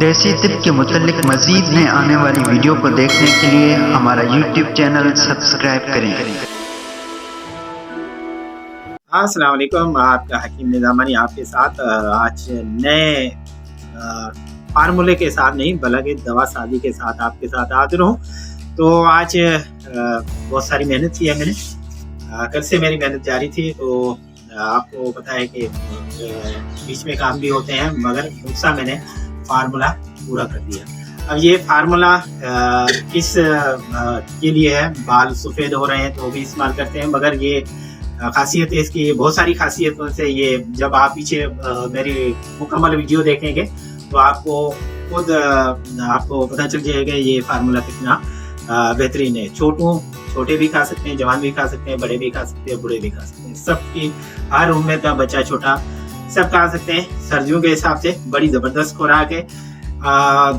देसी तिप के मुतालिक मज़ीद नए आने वाली वीडियो को देखने के लिए हमारा YouTube चैनल सब्सक्राइब करें। अस्सलाम वालेकुम, आपका हकीम निज़ामानी आपके साथ आज नए फार्मूले के साथ नहीं बल्कि दवा साजी के साथ आपके साथ हाजिर हूँ। तो आज बहुत सारी मेहनत की है मैंने, कल से मेरी मेहनत जारी थी। तो आपको पता है कि बीच में काम भी होते हैं, मगर दूसरा मैंने फार्मूला पूरा कर दिया। अब ये फार्मूला किस के लिए है, बाल सफ़ेद हो रहे हैं तो भी इस्तेमाल करते हैं, मगर ये खासियत है इसकी, बहुत सारी खासियतों से ये जब आप पीछे मेरी मुकम्मल वीडियो देखेंगे तो आपको खुद आपको पता चल जाएगा ये फार्मूला कितना बेहतरीन है। छोटे भी खा सकते हैं, जवान भी खा सकते हैं, बड़े भी खा सकते हैं, बूढ़े भी खा सकते हैं, सबकी हर उम्र का बच्चा छोटा सब खा सकते हैं। सर्दियों के हिसाब से बड़ी ज़बरदस्त खुराक है।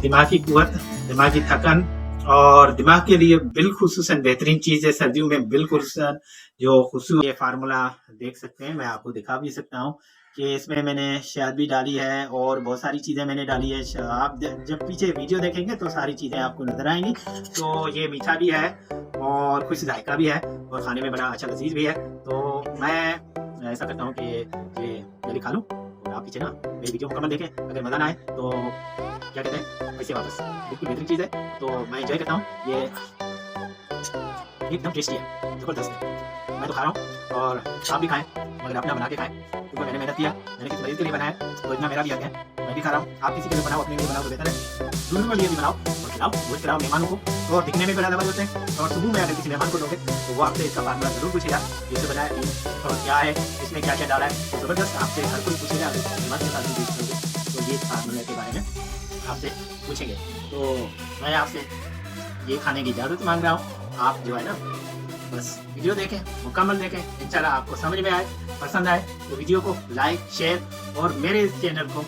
दिमागी कुव्वत, दिमागी थकन और दिमाग के लिए बिलखुसूसन बेहतरीन चीज़ है सर्दियों में। बिलखुसूसन जो खुशबू, ये फार्मूला देख सकते हैं, मैं आपको दिखा भी सकता हूँ कि इसमें मैंने शहद भी डाली है और बहुत सारी चीज़ें मैंने डाली है। आप जब पीछे वीडियो देखेंगे तो सारी चीज़ें आपको नजर आएंगी। तो ये मीठा भी है और कुछ जायका भी है और खाने में बड़ा अच्छा लजीज भी है। तो मैं ऐसा करता हूँ कि ये जल्दी खा लूँ और आप पीछे ना मेरी वीडियो मुकम्मल देखें। अगर मज़ा ना आए तो क्या कहते हैं, पैसे वापस। बिल्कुल बेहतरीन चीज़ है, तो मैं एंजॉय करता हूँ। ये एकदम टेस्टी है, ज़बरदस्त है। मैं तो खा रहा हूँ और आप भी खाएं, मगर अपना बना के खाएं, क्योंकि मैंने मेहनत किया, मैंने किसी मरीज के लिए बनाया तो इतना मेरा भी आ गया। मैं भी खा रहा हूँ, आप किसी के लिए बनाओ, अपने लिए बनाओ तो बेहतर है। दूसरों के लिए भी बनाओ और खिलाओ, रोज खिलाओ मेहमानों को। और दिखने में बड़ा ज़बरदस्त है। और सुबह में अगर किसी मेहमान को दोगे तो वो आपसे इसका फार्मूला जरूर पूछेगा, कैसे बनाया और क्या है, इसमें क्या क्या डाला है। तो ज़बरदस्त आपसे हर कोई पूछेगा। मेहमान के साथ भी तो ये फार्मूले के बारे में आपसे पूछेंगे। तो मैं आपसे ये खाने की इजाज़त मांग रहा हूँ। आप जो है ना बस वीडियो देखें, मुकम्मल देखें, इंशाल्लाह आपको समझ में आए, पसंद आए तो वीडियो को लाइक शेयर और मेरे इस चैनल को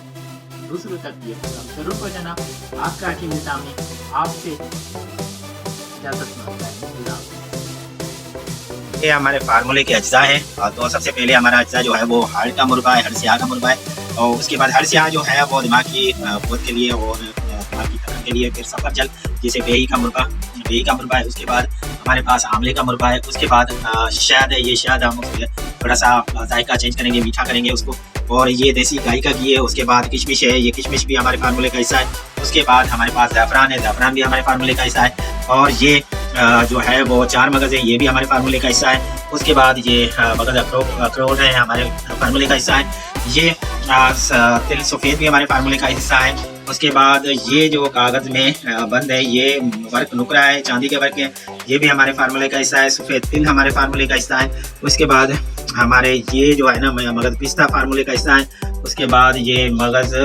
दूसरों तक ये जरूर पहुँचाना। आपका हकीम निज़ामी आपसे इजाज़त मांगता है। ये हमारे फार्मूले के अज्जा हैं। तो सबसे पहले हमारा अज्जा जो है वो हाड़ का मुरब्बा है, हरसिया का मुरब्बा है। और उसके बाद हरसिया जो है वो दिमाग की कुव्वत के लिए और दिमाग की थकन के लिए। फिर सफरजल जिसे बेही का मुरब्बा है। उसके बाद हमारे पास आंवले का मुरब्बा है। उसके बाद शहद है, ये शहद हम थोड़ा सा जायका चेंज करेंगे, मीठा करेंगे उसको। और ये देसी गाय का घी है। उसके बाद किशमिश है, ये किशमिश भी हमारे फार्मूले का हिस्सा है। उसके बाद हमारे पास ज़ैफ़रान है, ज़ैफ़रान भी हमारे फार्मूले का हिस्सा है। और ये जो है वो 4 मगज़ है, ये भी हमारे फार्मूले का हिस्सा है। उसके बाद ये मगज़ अखरोट है, हमारे फार्मूले का हिस्सा है। ये तिल सफ़ेद भी हमारे फार्मूले का हिस्सा है। उसके बाद ये जो कागज़ में बंद है, ये वर्क नुकरा है, चांदी के वर्क है, ये भी हमारे फार्मूले का हिस्सा है। सफ़ेद तिल हमारे फार्मूले का हिस्सा है। उसके बाद हमारे ये जो है ना मगज़ पिस्ता फार्मूले का हिस्सा है। उसके बाद ये मगज़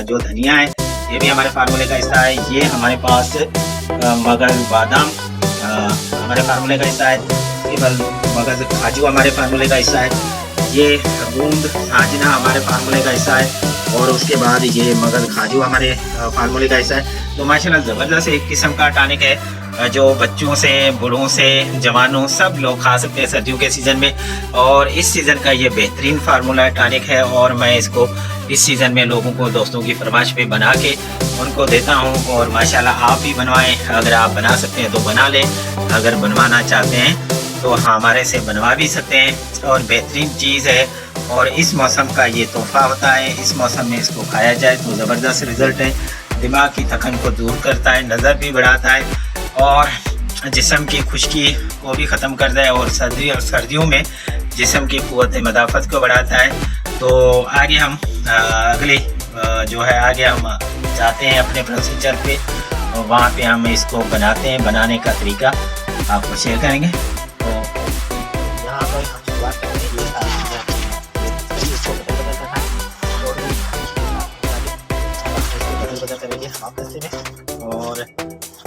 जो धनिया है, ये भी हमारे फार्मूले का हिस्सा है। ये हमारे पास मगज़ बादाम हमारे फार्मूले का हिस्सा है। उसके बाद मगज़ काजू हमारे फार्मूले का हिस्सा है। ये गूंद साजना हमारे फार्मूले का हिस्सा है। और उसके बाद ये मगज़ काजू हमारे फार्मूले का हिस्सा है। तो माशाल्लाह ज़बरदस्त एक किस्म का टॉनिक है जो बच्चों से, बूढ़ों से, जवानों सब लोग खा सकते हैं सर्दियों के सीज़न में। और इस सीज़न का ये बेहतरीन फार्मूला टॉनिक है और मैं इसको इस सीज़न में लोगों को, दोस्तों की फरमाइश पे बना के उनको देता हूँ। और माशाल्लाह आप भी बनवाएं, अगर आप बना सकते हैं तो बना लें, अगर बनवाना चाहते हैं तो हमारे से बनवा भी सकते हैं। और बेहतरीन चीज़ है और इस मौसम का ये तोहफ़ा होता है। इस मौसम में इसको खाया जाए तो ज़बरदस्त रिज़ल्ट है। दिमाग की थकन को दूर करता है, नज़र भी बढ़ाता है और जिस्म की खुश्की को भी ख़त्म करता है। और सर्दियों में जिस्म की कुव्वत मदाफ़त को बढ़ाता है। तो आगे हम अगले जो है आगे हम जाते हैं अपने प्रोसीजर पे, और वहाँ पे हम इसको बनाते हैं। बनाने का तरीका आपको शेयर करेंगे। तो यहाँ पर हम शुरुआत करेंगे और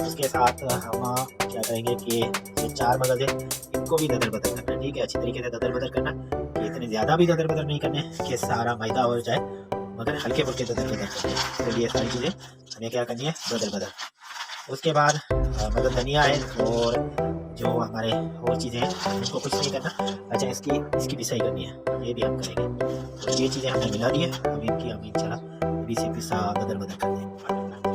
उसके साथ हम क्या करेंगे कि ये 4 मगज़ है, इनको भी ददर बदर करना है। ठीक है, अच्छी तरीके से ददर बदर करना, कि इतने ज़्यादा भी ददर बदर नहीं करने कि सारा मैदा हो जाए, मगर हल्के फुल्के ददर बदर करने। तो ये सारी चीज़ें हमें क्या करनी है, ददर बदर। उसके बाद मगज़ धनिया है और जो हमारे और चीज़ें हैं उनको कुछ नहीं करना। अच्छा, इसकी पिसाई करनी है, ये भी हम करेंगे। तो ये चीज़ें हमने मिला दी है, अब इनकी हम इंशाल्लाह अभी से पिसा बदल कर देंगे।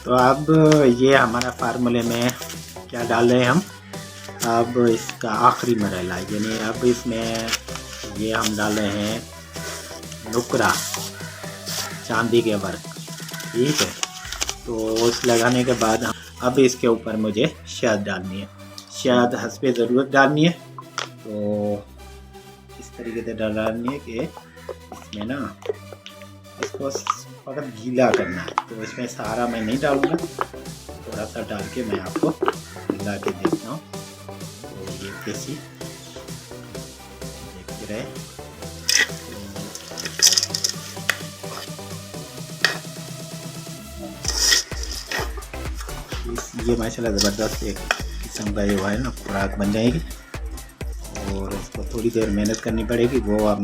तो अब ये हमारा फार्मूले में क्या डाल रहे हैं हम, अब इसका आखिरी मरहला यानी अब इसमें ये हम डाल रहे हैं नुकरा चांदी के वर्क, ठीक है। तो उस लगाने के बाद अब इसके ऊपर मुझे शहद डालनी है, शहद हस्बे ज़रूरत डालनी है। तो इस तरीके से डालनी है कि इसमें ना इसको थोड़ा गीला करना है। तो इसमें सारा मैं नहीं डालूँगा, थोड़ा सा डाल के मैं आपको मिला के देखता हूँ। तो ये कैसी देखते रहे। ये माशाल्लाह ज़बरदस्त एक किस्म का जो है ना खुराक बन जाएगी, और इसको थोड़ी देर मेहनत करनी पड़ेगी, वो आप